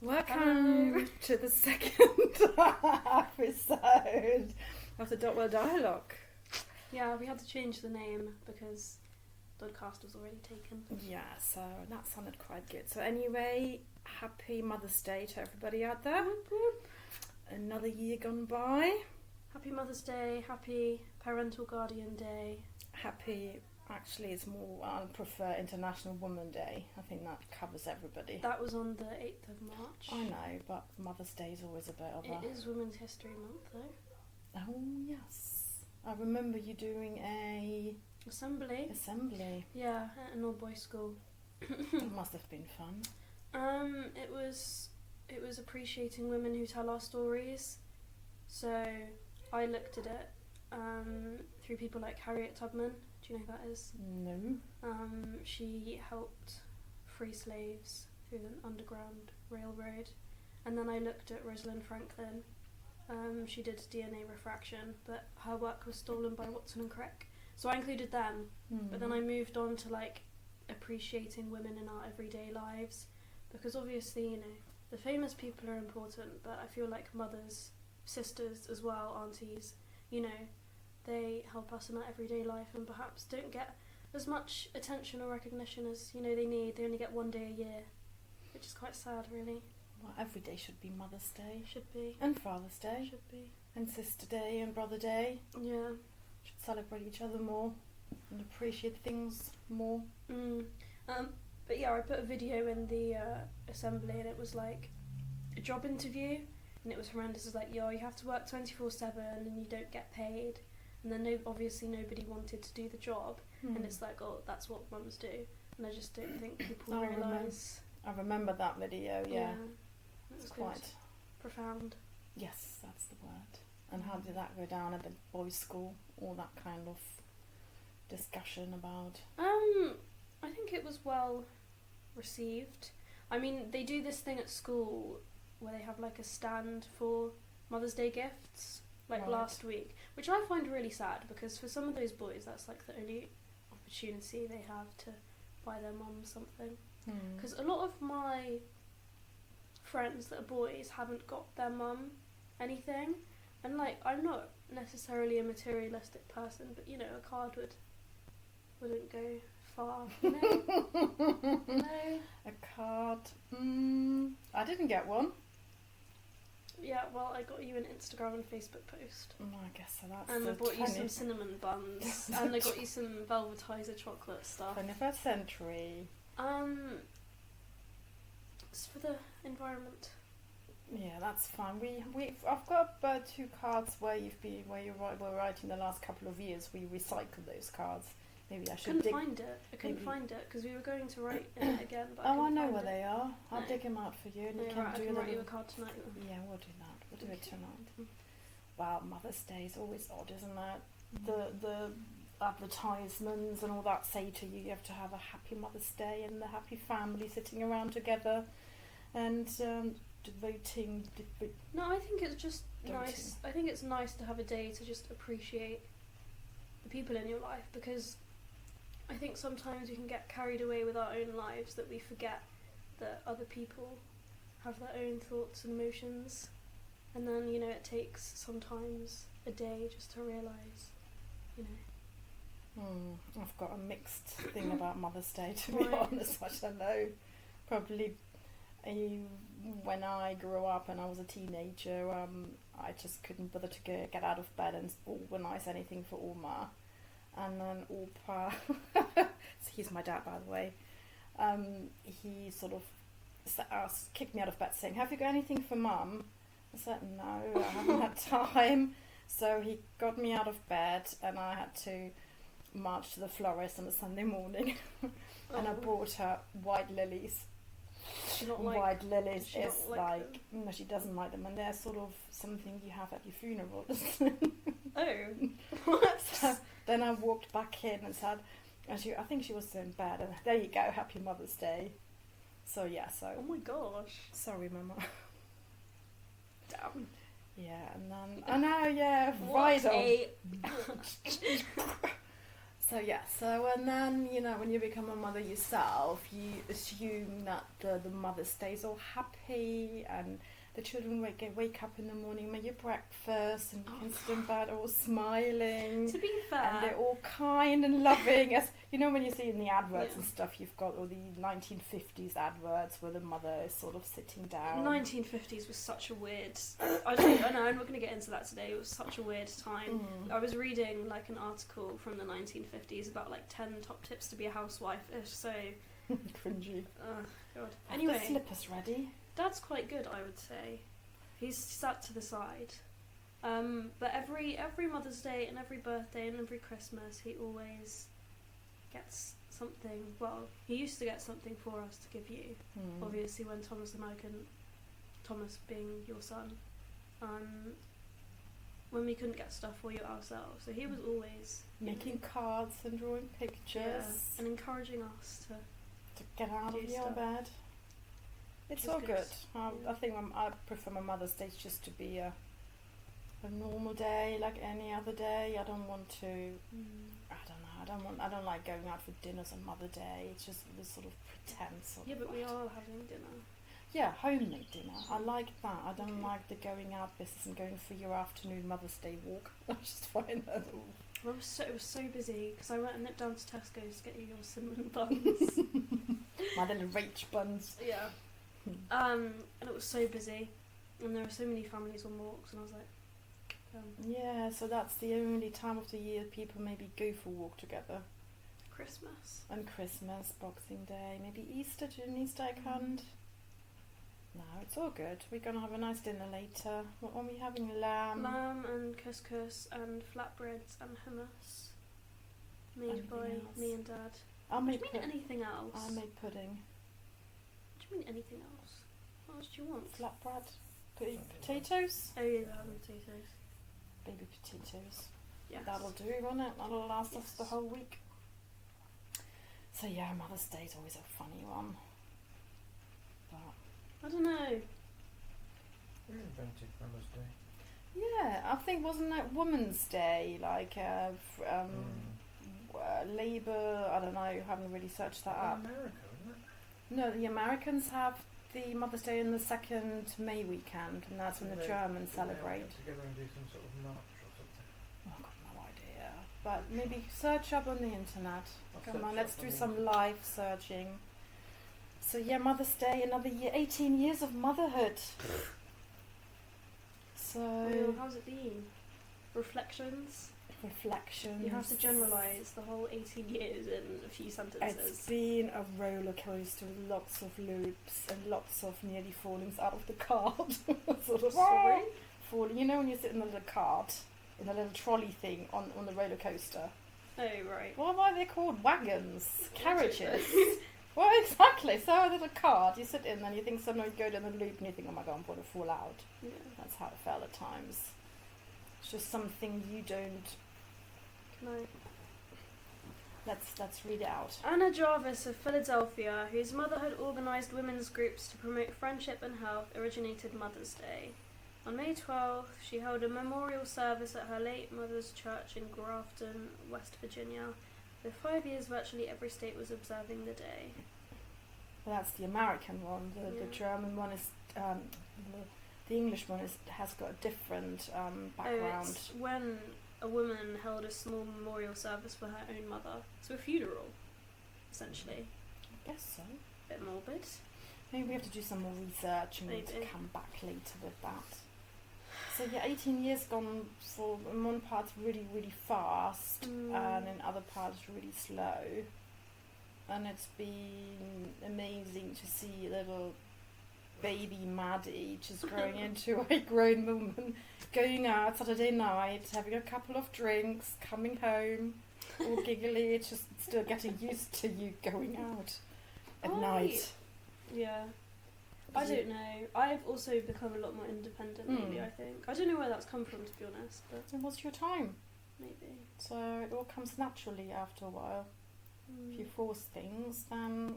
Welcome to the second episode of the Dodwell Dialogue. Yeah, we had to change the name because Dodcast was already taken. Yeah, so that sounded quite good. So anyway, happy Mother's Day to everybody out there. Another year gone by. Happy Mother's Day, happy Parental Guardian Day. Happy, actually it's more, I prefer International Woman Day. I think that covers everybody. That was on the 8th of March. I know, but Mother's Day is always a bit of a... It is Women's History Month though. Oh yes. I remember you doing a... Assembly. Yeah, at an all-boys school. It must have been fun. It was appreciating women who tell our stories. So I looked at it through people like Harriet Tubman. Do you know who that is? No. She helped free slaves through the Underground Railroad. And then I looked at Rosalind Franklin. She did DNA refraction, but her work was stolen by Watson and Crick. So I included them, but then I moved on to like appreciating women in our everyday lives, because obviously, you know, the famous people are important, but I feel like mothers, sisters as well, aunties, you know, they help us in our everyday life and perhaps don't get as much attention or recognition as, you know, they need. They only get one day a year, which is quite sad, really. Well, every day should be Mother's Day. Should be. And Father's Day. Should be. And Sister Day and Brother Day. Yeah. Should celebrate each other more and appreciate things more. But yeah, I put a video in the assembly and it was like a job interview and it was horrendous. It was like, yo, you have to work 24/7 and you don't get paid. And then obviously nobody wanted to do the job. And it's like, oh, that's what mums do. And I just don't think people realise. I remember that video, yeah. It's quite profound. Yes, that's the word. And how did that go down at the boys' school? All that kind of discussion about... I think it was well received. I mean, they do this thing at school where they have like a stand for Mother's Day gifts, like last week, which I find really sad because for some of those boys that's like the only opportunity they have to buy their mum something. Because a lot of my friends that are boys haven't got their mum anything, and like I'm not necessarily a materialistic person, but you know, a card wouldn't go far, you know? No. A card? I didn't get one. Yeah, well, I got you an Instagram and Facebook post. I guess so. That's and I bought 20th. you some cinnamon buns, and I got you some Velvetizer chocolate stuff. 21st century. It's for the environment. Yeah, that's fine. I've got 2 cards where you were writing the last couple of years. We recycled those cards. Maybe I should I couldn't find it because we were going to write in it again. But I know where they are. I'll dig them out for you, and you can I can write you a card tonight. Yeah, we'll do that. We'll do it tonight. Wow, Mother's Day is always odd, isn't it? The advertisements and all that say to you have to have a happy Mother's Day and the happy family sitting around together and devoting. No, I think it's just nice. I think it's nice to have a day to just appreciate the people in your life, because I think sometimes we can get carried away with our own lives that we forget that other people have their own thoughts and emotions, and then, you know, it takes sometimes a day just to realise, you know. I've got a mixed thing about Mother's Day, to be honest, which I know probably when I grew up and I was a teenager, I just couldn't bother to get out of bed and organise anything for Oma. And then Opa, he's my dad, by the way, he sort of kicked me out of bed saying, have you got anything for Mum? I said, no, I haven't had time. So he got me out of bed and I had to march to the florist on a Sunday morning and I bought her white lilies. White lilies is like no, she doesn't like them, and they're sort of something you have at your funeral. What? So then I walked back in and said, I think she was still in bed, and there you go, happy Mother's Day. So yeah, oh my gosh, sorry Mama. Damn. Yeah, and then I know, yeah, what right on. And then, when you become a mother yourself, you assume that the mother stays all happy and the children wake up in the morning, make you breakfast, and you can sit in bed all smiling. To be fair. And they're all kind and loving. As when you see in the adverts and stuff, you've got all the 1950s adverts where the mother is sort of sitting down. 1950s was such a weird... I know, I'm not going to get into that today. It was such a weird time. I was reading like an article from the 1950s about like 10 top tips to be a housewife. It's so... cringy. Oh, God. Have Anyway. the slippers ready? Dad's quite good, I would say. He's sat to the side. But every Mother's Day and every birthday and every Christmas, he always gets something. Well, he used to get something for us to give you. Obviously, when Thomas and I couldn't, Thomas being your son, when we couldn't get stuff for you ourselves. So he was always making cards and drawing pictures and encouraging us to get out of your bed. It's all good. I think I prefer my Mother's Day just to be a normal day like any other day. I don't want to. I don't know. I don't like going out for dinners on Mother Day. It's just this sort of pretense. But we are having dinner. Yeah, homemade dinner. I like that. I don't like the going out business and going for your afternoon Mother's Day walk. I just find that all. It was so busy because I went and nipped down to Tesco's to get you your cinnamon buns. My little Rach buns. Yeah. And it was so busy, and there were so many families on walks, and I was like, yeah, so that's the only time of the year people maybe go for a walk together. Christmas. And Christmas, Boxing Day, maybe Easter, Easter egg hunt. No, it's all good. We're going to have a nice dinner later. What are we having? Lamb and couscous and flatbreads and hummus made by me and Dad. I'll make anything else. I made pudding. What do you mean anything else? What else do you want? Flatbread. Potatoes? Oh yeah, they're having potatoes. Baby potatoes. Yes. That'll do, won't it? That'll last us the whole week. So yeah, Mother's Day is always a funny one. But I don't know. Who invented Mother's Day? Yeah, I think wasn't that Women's Day, like Labour, I don't know, haven't really searched that up. America, isn't it? No, the Americans have the Mother's Day in the second May weekend, and that's when the Germans celebrate. Get together and do some sort of march or something. Oh, I've got no idea. But maybe search up on the internet. Come on, let's do some live searching. So yeah, Mother's Day, another year, 18 years of motherhood. So... Well, how's it been? Reflections? You have to generalise the whole 18 years in a few sentences. It's been a roller coaster with lots of loops and lots of nearly fallings out of the cart. Sort of Sorry? Falling. You know when you sit in a little cart, in a little trolley thing on the roller coaster? Oh, right. What are they called? Wagons? Carriages? Well, exactly. So a little cart, you sit in and you think suddenly you go down the loop and you think, oh my god, I'm going to fall out. Yeah. That's how it felt at times. It's just something you don't... No. Let's read it out. Anna Jarvis of Philadelphia, whose motherhood organised women's groups to promote friendship and health, originated Mother's Day. On May 12th, she held a memorial service at her late mother's church in Grafton, West Virginia. For 5 years, virtually every state was observing the day. Well, that's the American one. The German one is... the English one has got a different background. Oh, it's when a woman held a small memorial service for her own mother. So a funeral, essentially. I guess so. Bit morbid. Maybe we have to do some more research and come back later with that. So yeah, 18 years gone for, in one part really, really fast, and in other parts really slow. And it's been amazing to see little baby Maddie just growing into a grown woman, going out Saturday night, having a couple of drinks, coming home, all giggly, just still getting used to you going out at night. Yeah. I don't know. I've also become a lot more independent lately, I think. I don't know where that's come from, to be honest. But and what's your time? Maybe. So it all comes naturally after a while. If you force things, then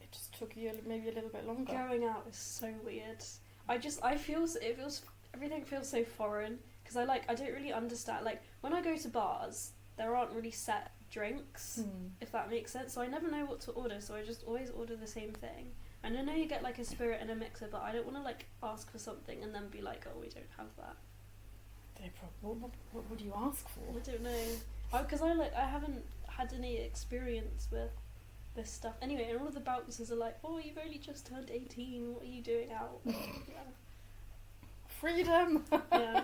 it just took you maybe a little bit longer. Going out is so weird. Everything feels so foreign because I don't really understand. Like when I go to bars, there aren't really set drinks, if that makes sense. So I never know what to order, so I just always order the same thing. And I know you get like a spirit and a mixer, but I don't want to like ask for something and then be like, oh, we don't have that. What would you ask for? I don't know. Because I haven't had any experience with this stuff. Anyway, and all of the bouncers are like, oh, you've only just turned 18, what are you doing out? Yeah. Freedom! Yeah.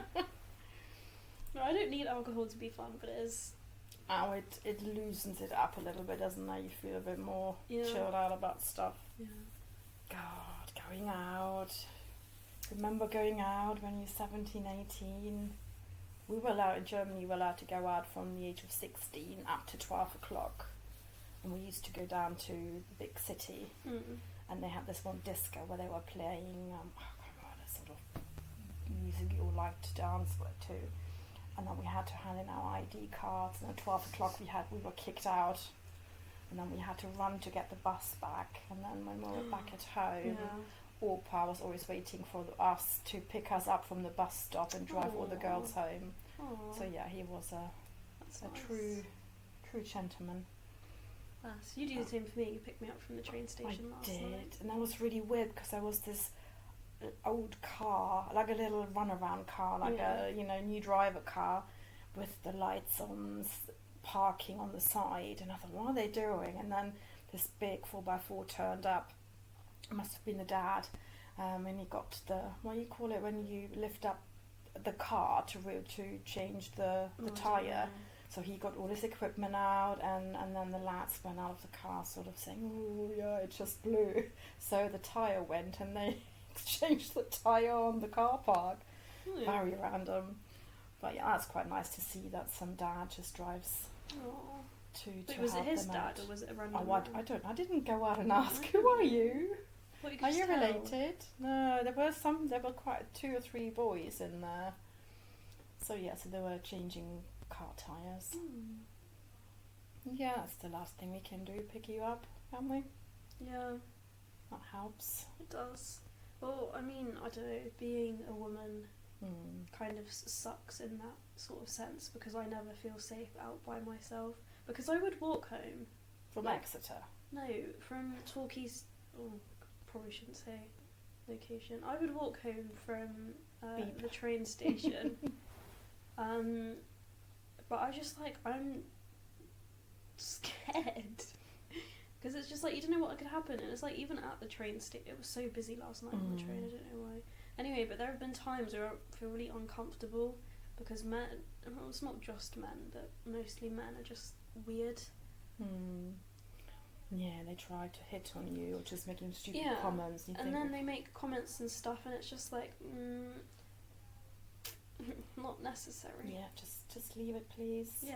No, I don't need alcohol to be fun, but it is. Oh, it loosens it up a little bit, doesn't it? You feel a bit more chilled out about stuff. Yeah. God, going out. Remember going out when you're 17, 18? We were allowed, in Germany, you were allowed to go out from the age of 16 up to 12 o'clock. And we used to go down to the big city. And they had this one disco where they were playing, a sort of music you all like to dance with too. And then we had to hand in our ID cards, and at 12 o'clock we were kicked out. And then we had to run to get the bus back. And then when we were back at home, Opa was always waiting for us to pick us up from the bus stop and drive all the girls home. Aww. So yeah, he was a nice. true gentleman. Nice. You do the same for me. You picked me up from the train station last night. I did, and that was really weird because there was this old car, like a little runaround car, like a new driver car, with the lights on, parking on the side, and I thought, what are they doing? And then this big 4x4 turned up. It must have been the dad, and he got the, what do you call it when you lift up the car to change the tyre. So he got all his equipment out, and then the lads went out of the car sort of saying, oh yeah, it just blew. So the tyre went, and they exchanged the tyre on the car park. Very random. But yeah, that's quite nice to see that some dad just drives to Wait, was it help his them dad out. or was it a random Oh, I didn't go out and ask, who are you? Are you related? No, there were quite 2 or 3 boys in there. So they were changing car tyres. Yeah, that's the last thing we can do, pick you up, can't we? Yeah. That helps. It does. Well, I mean, I don't know, being a woman kind of sucks in that sort of sense, because I never feel safe out by myself. Because I would walk home. From Exeter? No, from Torquay's... Oh, probably shouldn't say location. I would walk home from the train station. But I just I'm scared. Because it's just you don't know what could happen. And it's even at the train station, it was so busy last night on the train, I don't know why. Anyway, but there have been times where I feel really uncomfortable because men, well, it's not just men, but mostly men are just weird. Yeah, they try to hit on you or just making stupid comments. And then they make comments and stuff, and it's just not necessary. Yeah, just leave it, please. Yeah,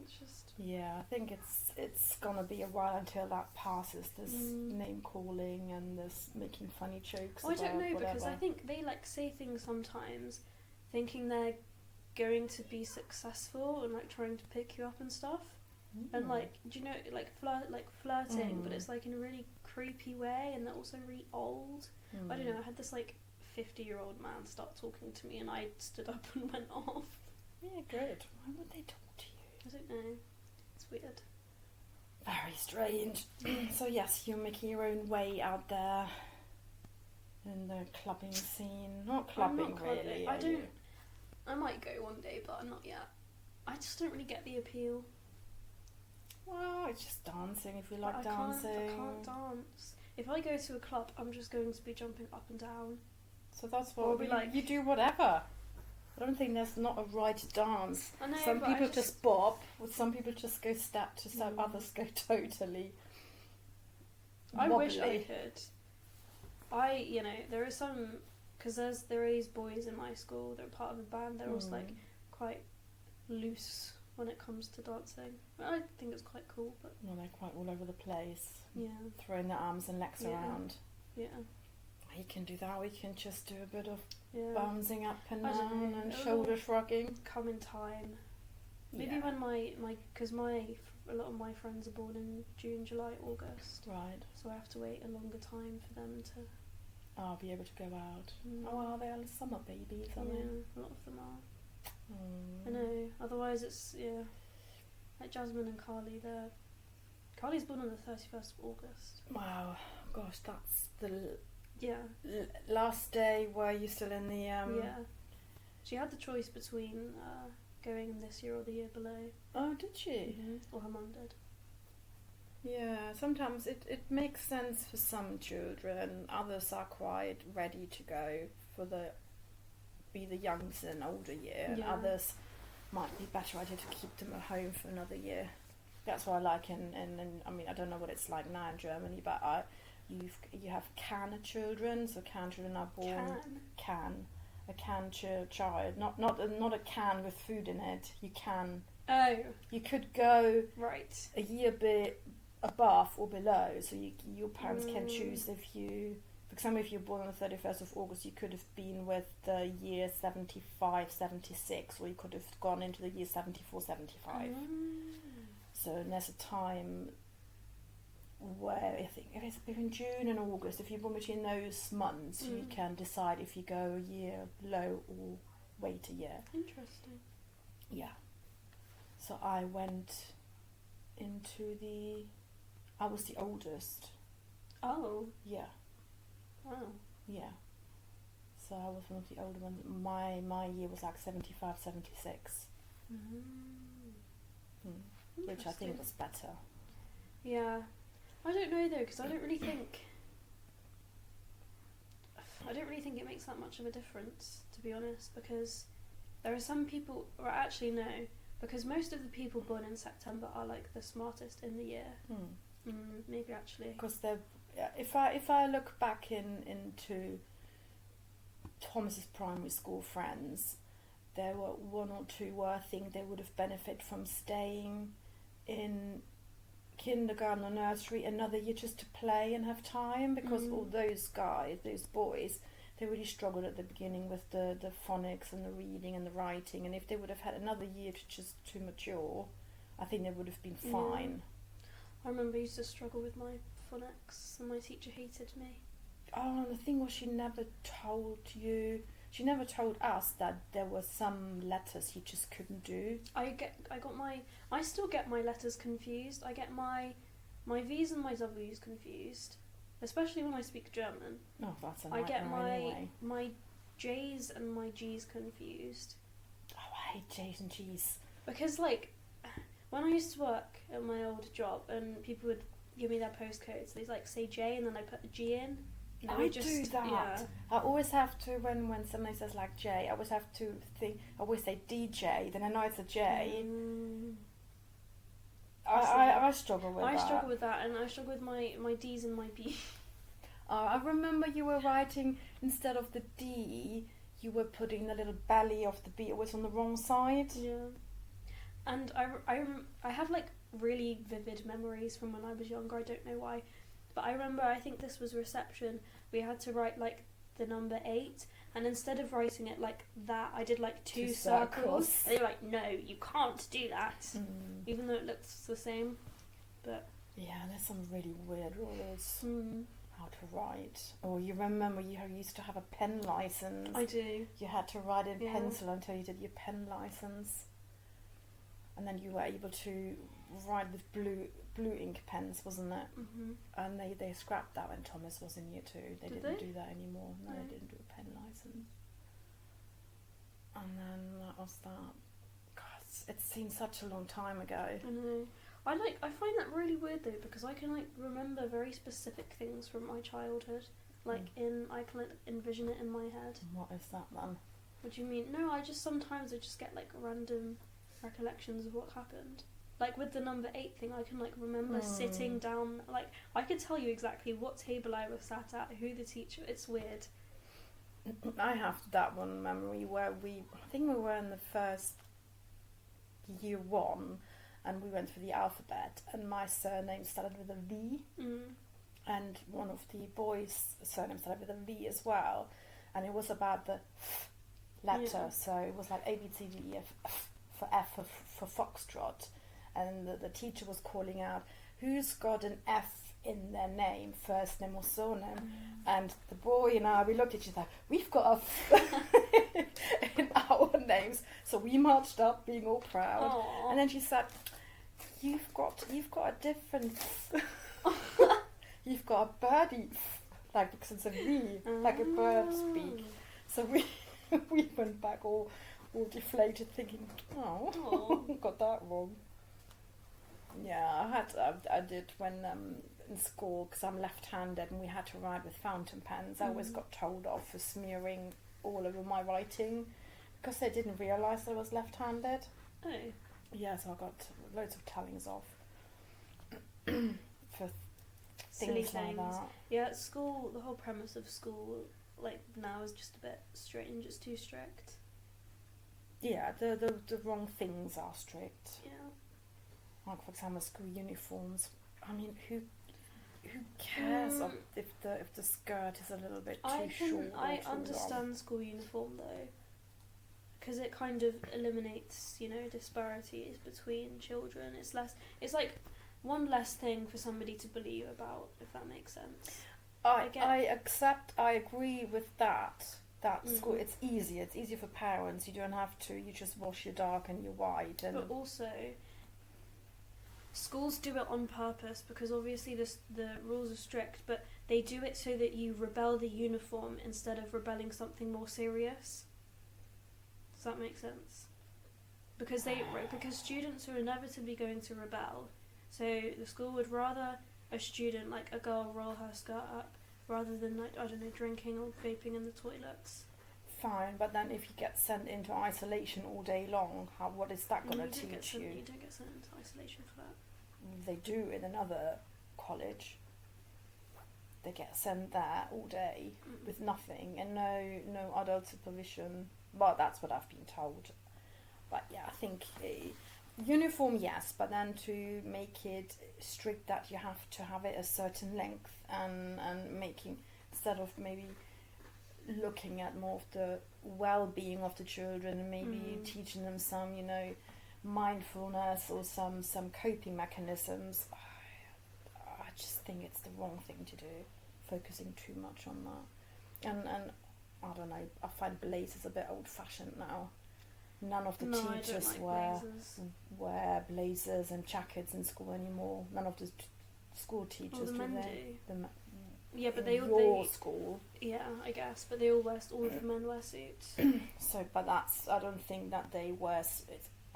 it's just. Yeah, I think it's gonna be a while until that passes. This name calling and this making funny jokes. I don't know, whatever. because I think they say things sometimes, thinking they're going to be successful and trying to pick you up and stuff. And do you know, flirting, but it's in a really creepy way, and they're also really old. I don't know, I had this 50-year-old man start talking to me, and I stood up and went off. Yeah, good. Why would they talk to you? I don't know. It's weird. Very strange. So yes, you're making your own way out there in the clubbing scene. Not clubbing, really. I don't. I might go one day, but I'm not yet. I just don't really get the appeal. Well, it's just dancing if you like dancing. I can't dance. If I go to a club, I'm just going to be jumping up and down. So that's what you do whatever. I don't think there's not a right dance. I know, some people just bop, some people just go step to step, others go totally I wobbly. wish I could. There are some, because there is boys in my school, they're part of a band, they're also quite loose when it comes to dancing. I think it's quite cool, but... Well, they're quite all over the place. Yeah. Throwing their arms and legs around. Yeah. We can do that, we can just do a bit of bouncing up and I don't down know. and shoulder shrugging. Come in time. Maybe when because a lot of my friends are born in June, July, August. Right. So I have to wait a longer time for them to... I'll be able to go out. Oh, they are summer babies, aren't they? Yeah, a lot of them are. I know, otherwise it's, Like Jasmine and Carly, Carly's born on the 31st of August. Wow, gosh, that's the Yeah. last day. Were you still in the Yeah. She had the choice between going this year or the year below. Oh, did she? Or her mum did. Yeah, sometimes it makes sense for some children. Others are quite ready to go for be the youngest in an older year. And Yeah. others might be better idea to keep them at home for another year. That's what I like in I mean, I don't know what it's like now in Germany, but you have can children, so can children are born a can child, not a can with food in it. You can. Oh. You could go Right. a year bit above or below, so your parents can choose if you, for example, if you're born on the 31st of August, you could have been with the year 75, 76, or you could have gone into the year 74, 75. So there's a time where I think if it's between June and August, if you're born between those months, you can decide if you go a year below or wait a year. Interesting. Yeah. So I went I was the oldest. Oh. Yeah. Wow. Yeah. So I was one of the older ones. My year was like 75, 76. Which I think was better. Yeah. I don't know though, because I don't really think it makes that much of a difference, to be honest, because there are some people, or actually no, because most of the people born in September are like the smartest in the year. Maybe actually. Because if I look back into Thomas's primary school friends, there were one or two where I think they would have benefited from staying in kindergarten or nursery another year just to play and have time, because all those boys, they really struggled at the beginning with the phonics and the reading and the writing, and if they would have had another year to mature, I think they would have been fine. I remember I used to struggle with my phonics and my teacher hated me. Oh, and the thing was, she never told us that there were some letters you just couldn't do. I still get my letters confused. I get my V's and my W's confused, especially when I speak German. Oh, that's a nightmare. I get anyway. my J's and my G's confused. Oh, I hate J's and G's. Because like, when I used to work at my old job and people would give me their postcodes, they'd like say J and then I put a G in. I do that. Yeah. I always have to, when somebody says like J, I always have to think, I always say DJ, then I know it's a J. I struggle with that. I struggle with that, and I struggle with my D's and my B. I remember you were writing, instead of the D, you were putting the little belly of the B, it was on the wrong side. Yeah. And I have like really vivid memories from when I was younger, I don't know why. But I remember, I think this was reception, we had to write like the number 8, and instead of writing it like that, I did like two circles. And they were like, no, you can't do that, even though it looks the same. But yeah, there's some really weird rules how to write. Or you remember you used to have a pen license. I do. You had to write in pencil until you did your pen license, and then you were able to write with blue ink pens, wasn't it? And they scrapped that when Thomas was in year 2. They didn't do that anymore. No, they didn't do a pen license. And then that was that. God, it seems such a long time ago. I know. I find that really weird though, because I can like remember very specific things from my childhood. Like I can envision it in my head. What is that then? What do you mean? No, sometimes I just get like random recollections of what happened. Like with the number 8 thing, I can like remember sitting down, like I could tell you exactly what table I was sat at, who the teacher. It's weird. I have that one memory where I think we were in the first year 1, and we went through the alphabet, and my surname started with a V, and one of the boys' surname started with a V as well, and it was about the F letter, so it was like A B C D E F for F for Foxtrot. And the teacher was calling out, who's got an F in their name, first name or surname? And the boy and I, we looked at each other, we've got a F in our names. So we marched up, being all proud. Aww. And then she said, you've got a different. You've got a birdie, like because it's a V, like a bird speak. So we went back all deflated, thinking, oh, got that wrong. Yeah, I did when in school, because I'm left-handed and we had to write with fountain pens. I always got told off for smearing all over my writing because they didn't realise I was left-handed. Oh. Yeah, so I got loads of tellings off for Silly things like that. Yeah, at school, the whole premise of school, like now, is just a bit strange. It's too strict. Yeah, the wrong things are strict. Yeah. Like for example, school uniforms. I mean, who cares if the skirt is a little bit too short? I too understand long? school uniform though, because it kind of eliminates, disparities between children. It's like one less thing for somebody to bully you about, if that makes sense. I agree with that. That school, it's easier for parents. You don't have to. You just wash your dark and your white. And but also, schools do it on purpose because obviously the rules are strict, but they do it so that you rebel the uniform instead of rebelling something more serious. Does that make sense? Because students are inevitably going to rebel, so the school would rather a student, like a girl, roll her skirt up rather than, like, I don't know, drinking or vaping in the toilets. Fine, but then if you get sent into isolation all day long, what is that going to teach you? You don't get sent into isolation for that. They do in another college. They get sent there all day with nothing and no adult supervision. Well, that's what I've been told. But yeah, I think uniform, yes, but then to make it strict that you have to have it a certain length and making, instead of maybe looking at more of the well-being of the children and maybe teaching them some, mindfulness or some coping mechanisms. I just think it's the wrong thing to do, focusing too much on that. And I don't know, I find blazers a bit old-fashioned now. None of the teachers wear blazers and jackets in school anymore. None of the school teachers the men do. Yeah, but School. Yeah, I guess, but all of the men wear suits. So, but I don't think that they wear.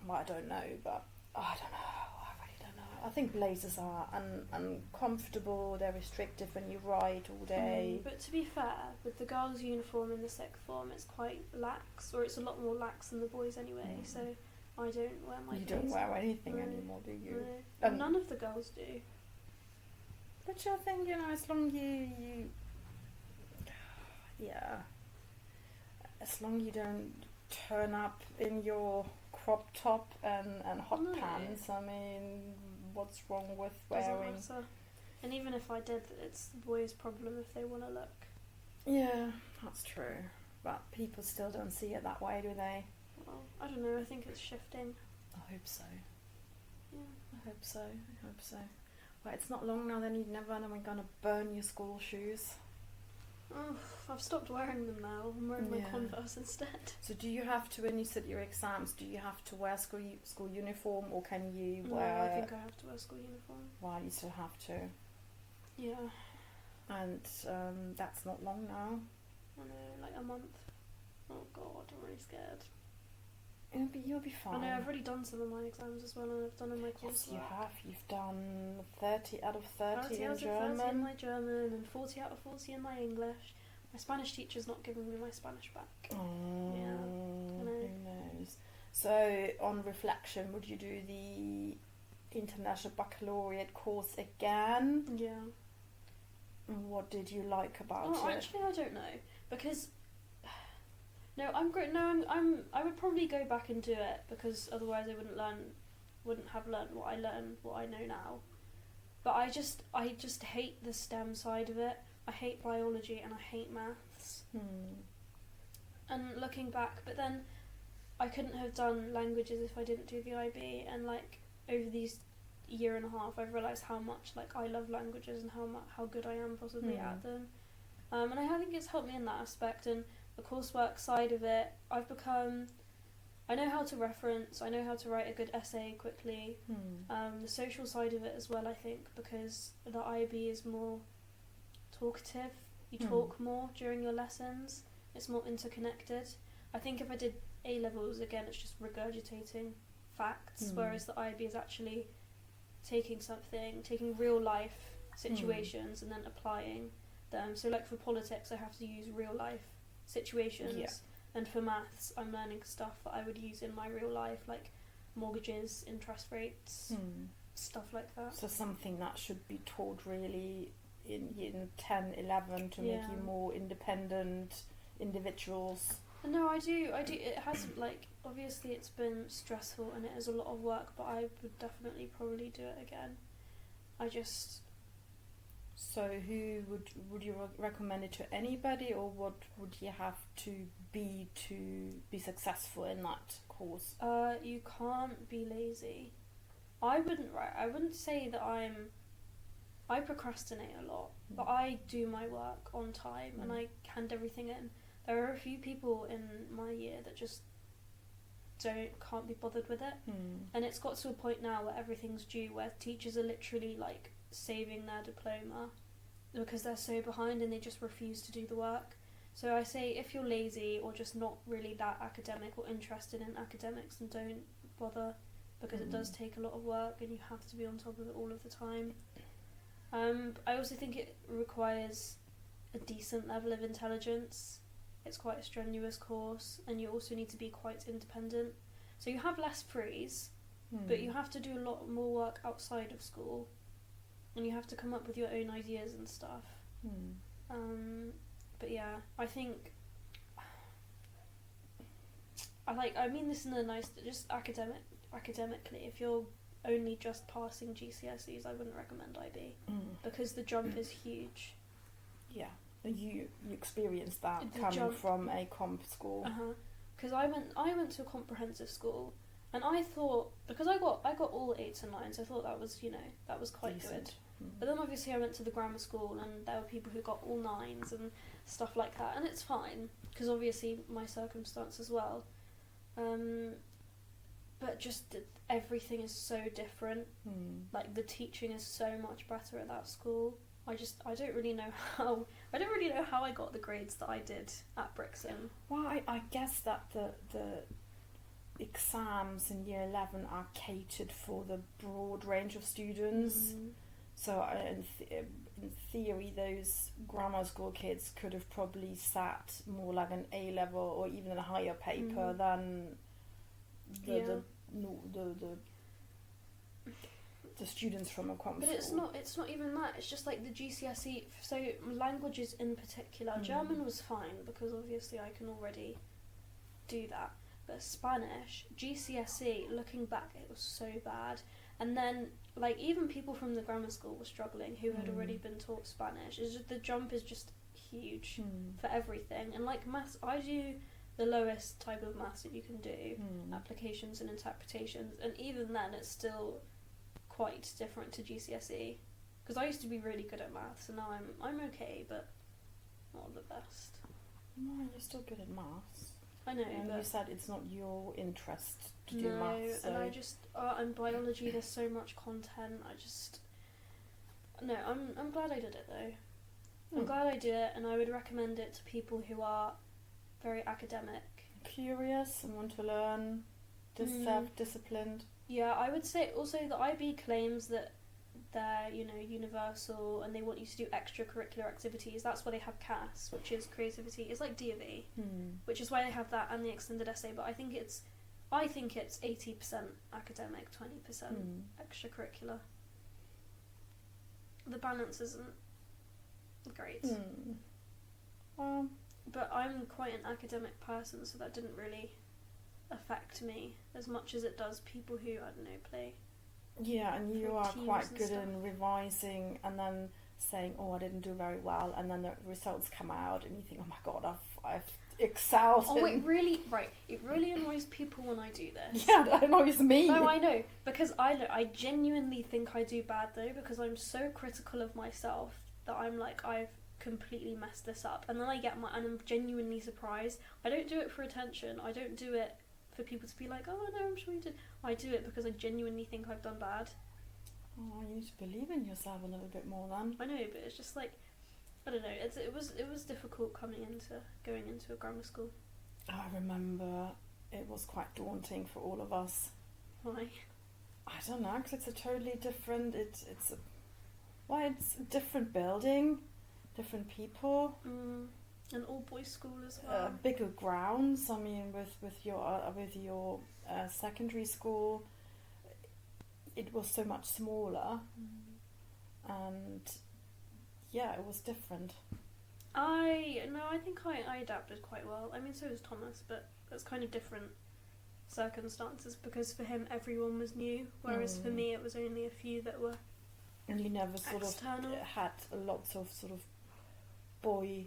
I don't know, but I don't know. I really don't know. I think blazers are uncomfortable. They're restrictive when you write all day. But to be fair, with the girls' uniform in the sixth form, it's quite lax, or it's a lot more lax than the boys anyway. So I don't wear my. You don't wear anything anymore, do you? No. None of the girls do. Which I think, as long you as long you don't turn up in your crop top and hot pants, I mean, what's wrong with wearing? Doesn't matter. And even if I did, it's the boys' problem if they want to look. Yeah, that's true. But people still don't see it that way, do they? Well, I don't know, I think it's shifting. I hope so. Yeah. I hope so. Well, it's not long now, then you're never going to burn your school shoes. Oh, I've stopped wearing them now. I'm wearing my Converse instead. So do you have to, when you sit your exams, do you have to wear school uniform, or can you wear... No, I think I have to wear school uniform. Well, you still have to. Yeah. And that's not long now. I know, like a month. Oh god, I'm really scared. You'll be fine. I know, I've already done some of my exams as well, and I've done in my coursework. Yes, you have. You've done 30 out of 30 in out German. of 30 in my German, and 40 out of 40 in my English. My Spanish teacher's not giving me my Spanish back. Oh, yeah, I know. Who knows? So, on reflection, would you do the International Baccalaureate course again? Yeah. What did you like about it? Actually, I don't know, because... No, I'm great. No, I would probably go back and do it, because otherwise I wouldn't have learned what I know now. But I just hate the STEM side of it. I hate biology and I hate maths. And looking back, but then I couldn't have done languages if I didn't do the IB. And like over these year and a half, I've realised how much like I love languages and how good I am possibly at them. And I think it's helped me in that aspect. And the coursework side of it, I've become I know how to reference, I know how to write a good essay quickly. The social side of it as well, I think, because the IB is more talkative. You talk more during your lessons. It's more interconnected. I think if I did A levels again, it's just regurgitating facts, whereas the IB is actually taking real life situations and then applying them. So like for politics, I have to use real life situations, and for maths, I'm learning stuff that I would use in my real life, like mortgages, interest rates, stuff like that. So something that should be taught really in 10, 11 to make you more independent individuals. No, I do. It has, like, obviously it's been stressful and it is a lot of work, but I would definitely probably do it again. So who would you recommend it to anybody, or what would you have to be successful in that course? You can't be lazy. I wouldn't say that I procrastinate a lot, but I do my work on time and I hand everything in. There are a few people in my year that just can't be bothered with it, and it's got to a point now where everything's due, where teachers are literally like saving their diploma because they're so behind and they just refuse to do the work. So I say, if you're lazy or just not really that academic or interested in academics, then don't bother, because it does take a lot of work and you have to be on top of it all of the time. I also think it requires a decent level of intelligence. It's quite a strenuous course, and you also need to be quite independent. So you have less freeze, but you have to do a lot more work outside of school, and you have to come up with your own ideas and stuff. But yeah, I think I mean this in a nice, just academically, if you're only just passing GCSEs, I wouldn't recommend IB, because the jump is huge. Yeah. You experienced that coming from a comp school. Because I went to a comprehensive school, and I thought, because I got all 8s and 9s, I thought that was quite decent. good. But then obviously I went to the grammar school, and there were people who got all 9s and stuff like that, and it's fine because obviously my circumstance as well. But just everything is so different. Like the teaching is so much better at that school. I don't really know how I got the grades that I did at Brixton. Well, I guess that the exams in year 11 are catered for the broad range of students. So in theory, those grammar school kids could have probably sat more like an A level or even a higher paper than the students from a comp But school. it's not even that. It's just like the GCSE. So languages in particular, German was fine because obviously I can already do that. But Spanish, GCSE, looking back, it was so bad. And then like even people from the grammar school were struggling who had already been taught Spanish. It's just, the jump is just huge for everything. And like maths, I do the lowest type of maths that you can do, applications and interpretations, and even then it's still quite different to GCSE, because I used to be really good at maths and now I'm okay, but not the best. No, you're still good at maths. I know, and but you said it's not your interest to do no, maths. So. and I just art and biology, there's so much content. I'm glad I did it though. I'm glad I did it, and I would recommend it to people who are very academic, curious, and want to learn, self-disciplined. Yeah, I would say also the IB claims that they're, universal, and they want you to do extracurricular activities. That's why they have CAS, which is creativity. It's like D of E, which is why they have that and the extended essay. But I think it's 80% academic, 20% extracurricular. The balance isn't great. But I'm quite an academic person, so that didn't really affect me as much as it does people who, I don't know, play. Yeah, and you are quite good in revising and then saying, oh, I didn't do very well, and then the results come out and you think, oh my god, I've excelled. Oh, it really annoys people when I do this. Yeah, that annoys me. No, I know, because I genuinely think I do bad though, because I'm so critical of myself that I'm like, I've completely messed this up, and then and I'm genuinely surprised. I don't do it for attention, I don't do it for people to be like, oh no, I'm sure you did. I do it because I genuinely think I've done bad. Oh, you need to believe in yourself a little bit more then. I know, but it's just like, I don't know. It was difficult going into a grammar school. I remember it was quite daunting for all of us. Why? I don't know, because it's a totally different. It's a different building, different people. An all boys school as well. Bigger grounds. I mean, with your secondary school, it was so much smaller, and yeah, it was different. I think I adapted quite well. I mean, so was Thomas, but that's kind of different circumstances because for him everyone was new, whereas for me it was only a few that were. And you never sort external. of had lots of sort of boy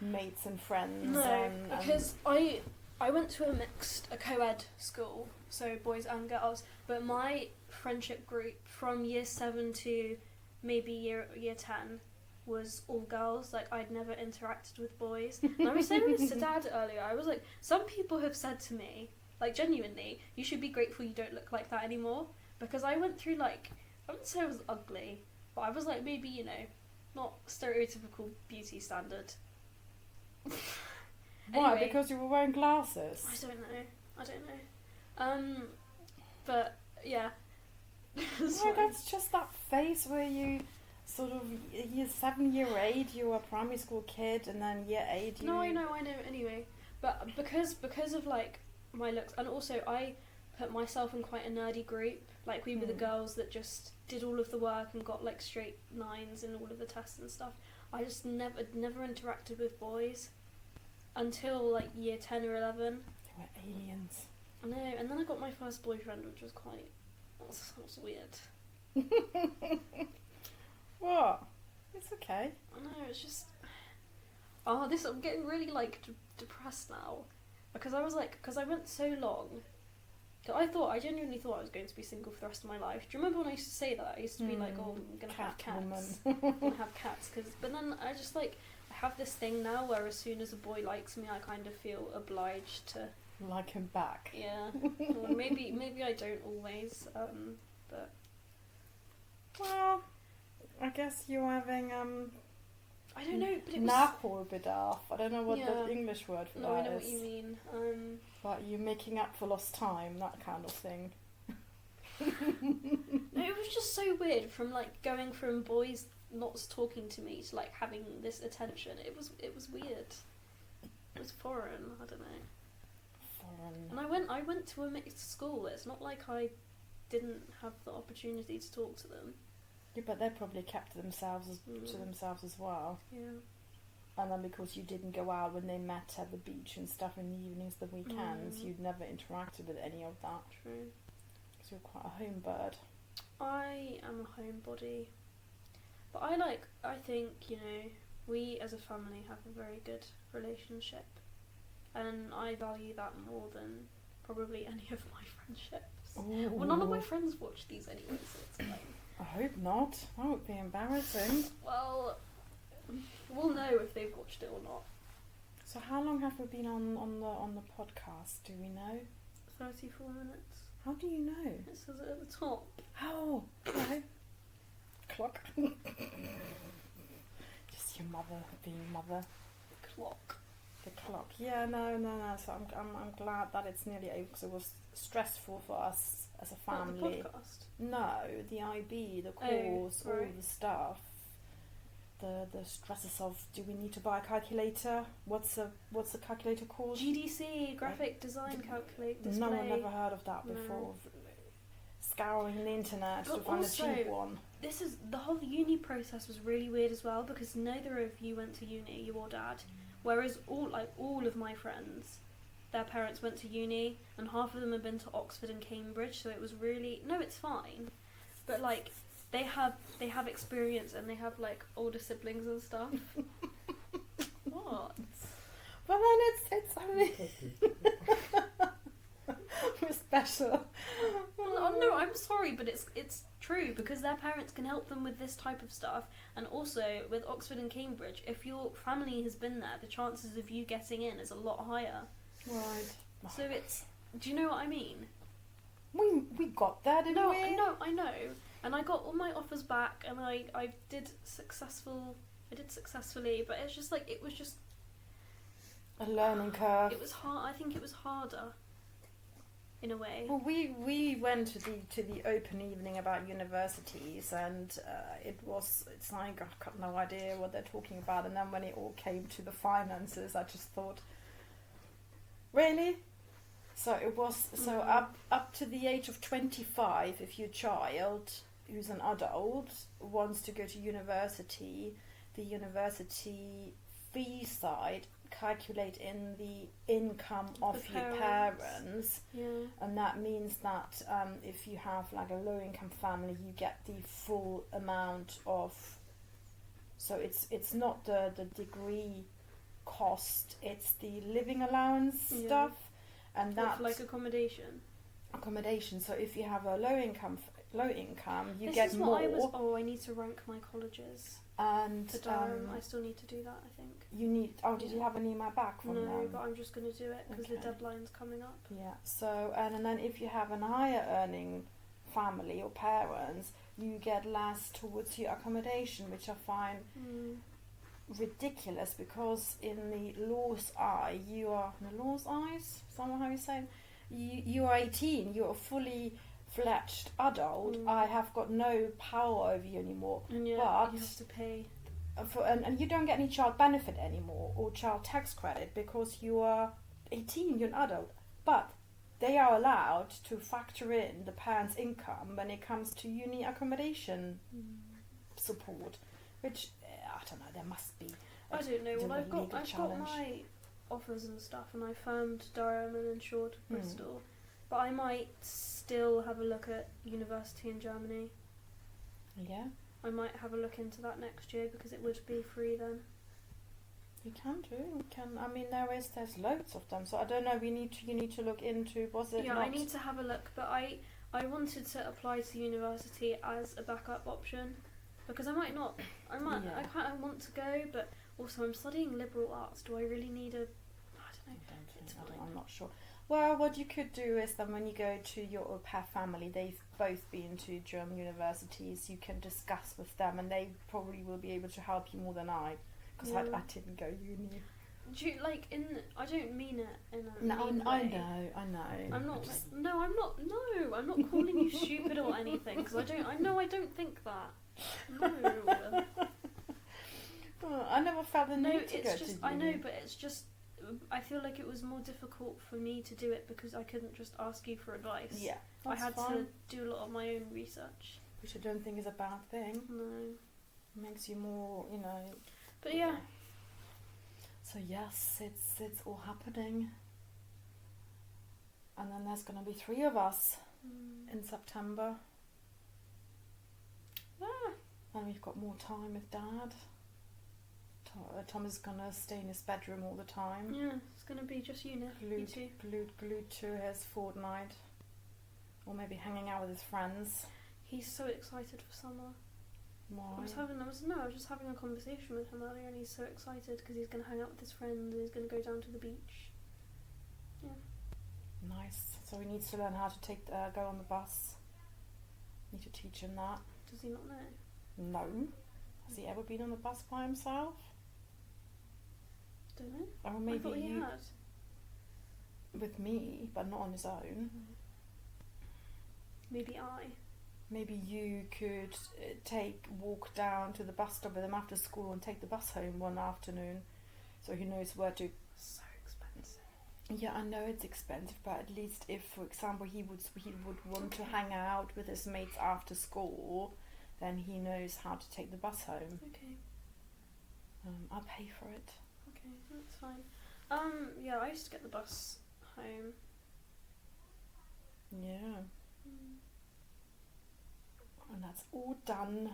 mates and friends. No, because I went to a co-ed school, so boys and girls, but my friendship group from year 7 to maybe year 10 was all girls. Like, I'd never interacted with boys. And I was saying this to Dad earlier, I was like, some people have said to me, like, genuinely, you should be grateful you don't look like that anymore, because I went through, like, I wouldn't say I was ugly, but I was like, maybe, you know, not stereotypical beauty standard. Why? Anyway, Because you were wearing glasses? I don't know. But yeah. No, that's just that phase where you sort of year 7, year 8, you were a primary school kid, and then year 8 you... No, I know. Anyway, but because of like my looks, and also I put myself in quite a nerdy group. Like, we were the girls that just did all of the work and got like straight 9s in all of the tests and stuff. I just never interacted with boys until like year 10 or 11. They were aliens. I know, and then I got my first boyfriend, which was quite... That was weird. What? It's okay. I know, it's just... Oh, I'm getting really like depressed now. Because I went so long. I genuinely thought I was going to be single for the rest of my life. Do you remember when I used to say that? I used to be like, oh, I'm going to have cats. I'm going to have cats. But then I just like... I have this thing now where as soon as a boy likes me, I kind of feel obliged to like him back. Yeah. Or maybe I don't always. But well, I guess you're having I don't know. But it was Nachholbedarf. I don't know what Yeah. the English word for No, that I know is. what you mean. But you're making up for lost time, that kind of thing. No, it was just so weird from like going from boys not talking to me to like having this attention. It was weird. It was foreign. I don't know. And I went to a mixed school. It's not like I didn't have the opportunity to talk to them. Yeah, but they probably kept to themselves as well. Yeah. And then because you didn't go out when they met at the beach and stuff in the evenings, the weekends, you'd never interacted with any of that. True. Because you're quite a home bird. I am a homebody. But I think, you know, we as a family have a very good relationship. And I value that more than probably any of my friendships. Ooh. Well, none of my friends watch these anyway, so it's like... I hope not. That would be embarrassing. Well, we'll know if they've watched it or not. So how long have we been on the podcast? Do we know? 34 minutes. How do you know? It says it at the top. Oh, okay. Clock. Just your mother being mother. Clock. The clock. Yeah, no. So I'm glad that it's nearly over because it was stressful for us as a family. What, the podcast? No, the IB, the course, all right. the stuff. The stresses of, do we need to buy a calculator? What's a calculator called? GDC, graphic design calculator display. No, I've never heard of that before. Scouring the internet to find a cheap one. The whole uni process was really weird as well because neither of you went to uni, you or Dad. Whereas all of my friends, their parents went to uni, and half of them had been to Oxford and Cambridge. So it was really it's fine, but like they have experience and they have like older siblings and stuff. What? Well, then it's I mean, we're special. Well, no, I'm sorry, but it's true because their parents can help them with this type of stuff, and also with Oxford and Cambridge, if your family has been there, the chances of you getting in is a lot higher. Right. So Do you know what I mean? We got there, didn't we? I know. And I got all my offers back, and I did successfully, but it's just like, it was just a learning curve. It was hard. I think it was harder, in a way. Well, we went to the open evening about universities, and it's like, I've got no idea what they're talking about. And then when it all came to the finances, I just thought, really? So it was up to the age of 25, if your child who's an adult wants to go to university, the university fee side calculate in the income of your parents. Yeah. And that means that if you have like a low income family, you get the full amount of, so it's not the degree cost, it's the living allowance stuff. And that's like accommodation. So if you have a low income, you this get is more. what I need to rank my colleges. And for Durham, I still need to do that, I think. You need. Oh, did you have an email back from them? No, but I'm just going to do it because the deadline's coming up. Yeah. So and then if you have a higher earning family or parents, you get less towards your accommodation, which I find ridiculous, because in the law's eye, you are in the law's eyes. Somehow how you say, you are 18. You are fully fledged adult. I have got no power over you anymore. And yet but you have to pay and you don't get any child benefit anymore or child tax credit because you are 18. You're an adult, but they are allowed to factor in the parents' income when it comes to uni accommodation support, which I don't know. There must be. I don't know. Well, I've got challenge. my offers and stuff, and I firmed Durham and insured Bristol, but I might still have a look at university in Germany. Yeah. I might have a look into that next year because it would be free then. You can do. You can. I mean, there's loads of them. So I don't know. You need to look into. Was it? Yeah, not? I need to have a look. But I wanted to apply to university as a backup option because I might not. I want to go, but also I'm studying liberal arts. Do I really need a? I don't know. I'm not sure. Well, what you could do is that when you go to your au pair family, they've both been to German universities. You can discuss with them, and they probably will be able to help you more than I. Because I didn't go uni. Do you, like in? I don't mean it in a no, mean I way. know. I'm not. I'm not. No, I'm not calling you stupid or anything. Because I don't think that. No. Oh, I never felt the need to go to uni. I know, but it's just. I feel like it was more difficult for me to do it because I couldn't just ask you for advice. Yeah, I had to do a lot of my own research. Which I don't think is a bad thing. No. It makes you more, But yeah. So yes, it's all happening. And then there's going to be 3 of us in September. Ah. And we've got more time with Dad. Tom is going to stay in his bedroom all the time. Yeah, it's going to be just you now. Glued to his Fortnite. Or maybe hanging out with his friends. He's so excited for summer. Why? I was just having a conversation with him earlier, and he's so excited because he's going to hang out with his friends and he's going to go down to the beach. Yeah. Nice. So he needs to learn how to go on the bus. Need to teach him that. Does he not know? No. Has he ever been on the bus by himself? Don't know. Or maybe I thought he had. With me, but not on his own. Maybe I. Maybe you could walk down to the bus stop with him after school and take the bus home one afternoon, so he knows where to. So expensive. Yeah, I know it's expensive, but at least if, for example, he would want to hang out with his mates after school, then he knows how to take the bus home. Okay. I'll pay for it. Okay, that's fine. Yeah, I used to get the bus home. Yeah. And that's all done.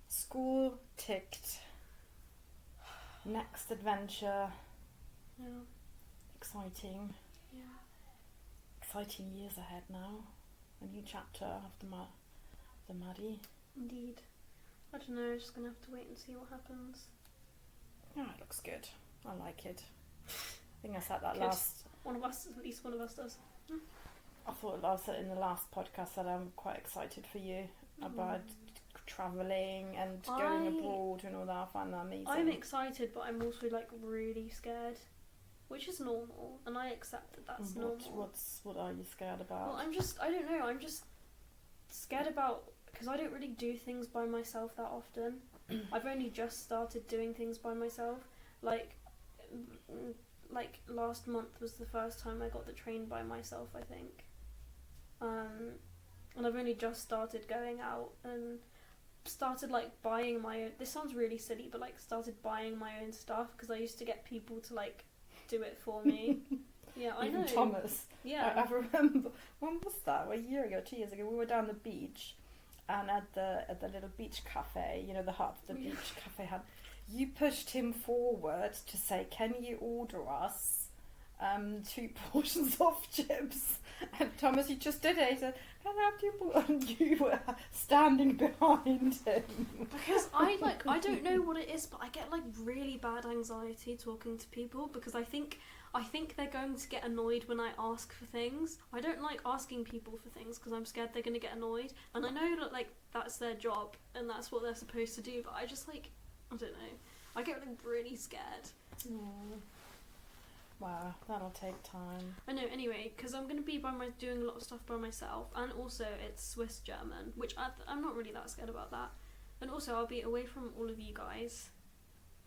School ticked. Next adventure. Yeah. Exciting. Yeah. Exciting years ahead now. A new chapter after the Maddie. Indeed. I don't know, just gonna have to wait and see what happens. Yeah, it looks good. I like it. I think I said that Good. last. One of us, at least one of us does. I thought I said in the last podcast that I'm quite excited for you about travelling and going abroad and all that. I find that amazing. I'm excited, but I'm also like really scared, which is normal, and I accept that that's normal. What are you scared about? Well, I don't know, I'm just scared about, because I don't really do things by myself that often. I've only just started doing things by myself. Like last month was the first time I got the train by myself, I think. And I've only just started going out and started like buying my own. This sounds really silly, but like started buying my own stuff because I used to get people to like do it for me. Yeah, I know. Thomas. Yeah. I remember. When was that? A year ago, 2 years ago. We were down the beach, and at the little beach cafe, you know, the hut the beach cafe had. You pushed him forward to say, "Can you order us 2 portions of chips?" And Thomas, you just did it. He said, "Can I have 2 portions?" And you were standing behind him. Because I don't know what it is, but I get like really bad anxiety talking to people because I think they're going to get annoyed when I ask for things. I don't like asking people for things because I'm scared they're going to get annoyed. And I know that like that's their job and that's what they're supposed to do, but I just like, I don't know. I get really scared. Wow, that'll take time. I know, anyway, because I'm going to be doing a lot of stuff by myself, and also it's Swiss German, which I'm not really that scared about that. And also I'll be away from all of you guys.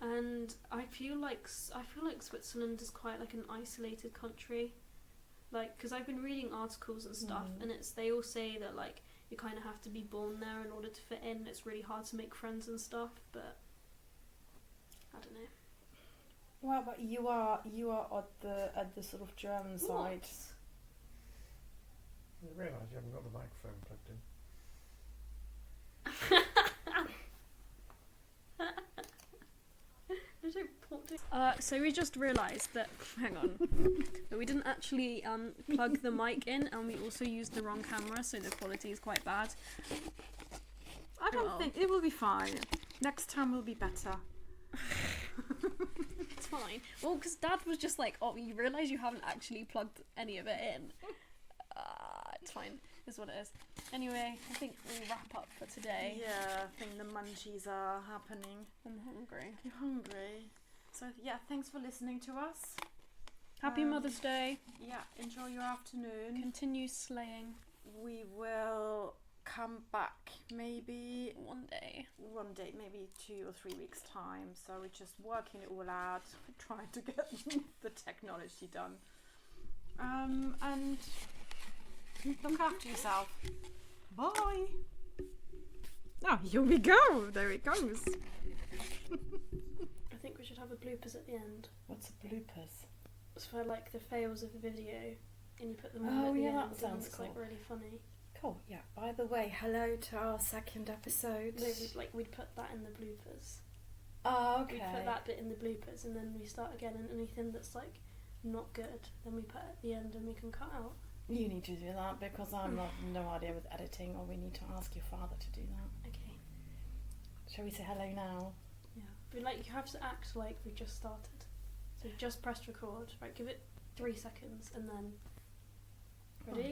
And I feel like Switzerland is quite like an isolated country. Like, because I've been reading articles and stuff, and they all say that like you kind of have to be born there in order to fit in. It's really hard to make friends and stuff, but I don't know. Well, but you are at the sort of German side. You realise you haven't got the microphone plugged in. So we just realised that, hang on, that we didn't actually plug the mic in, and we also used the wrong camera, so the quality is quite bad. I don't think it will be fine. Next time will be better. It's fine. Well, because Dad was just like, "Oh, you realise you haven't actually plugged any of it in." It's fine. Is what it is. Anyway, I think we'll wrap up for today. Yeah, I think the munchies are happening. I'm hungry. You're hungry. So yeah, thanks for listening to us. Happy Mother's Day. Yeah, enjoy your afternoon. Continue slaying. We will come back maybe one day, maybe 2 or 3 weeks time. So we're just working it all out, trying to get the technology done. And look after yourself. Bye. Oh, here we go. There it goes. I think we should have a bloopers at the end. What's a bloopers? It's for like the fails of the video, and you put them on Oh, at the yeah, end. that sounds it's cool. like really funny. Cool. Yeah. By the way, hello to our 2nd episode. No, we'd put that in the bloopers. Oh, okay. We'd put that bit in the bloopers, and then we start again, and anything that's like not good, then we put at the end, and we can cut out. You need to do that because I'm not no idea with editing, or we need to ask your father to do that. Okay. Shall we say hello now? Yeah. But like you have to act like we just started. So just press record. Right, give it 3 seconds, and then ready.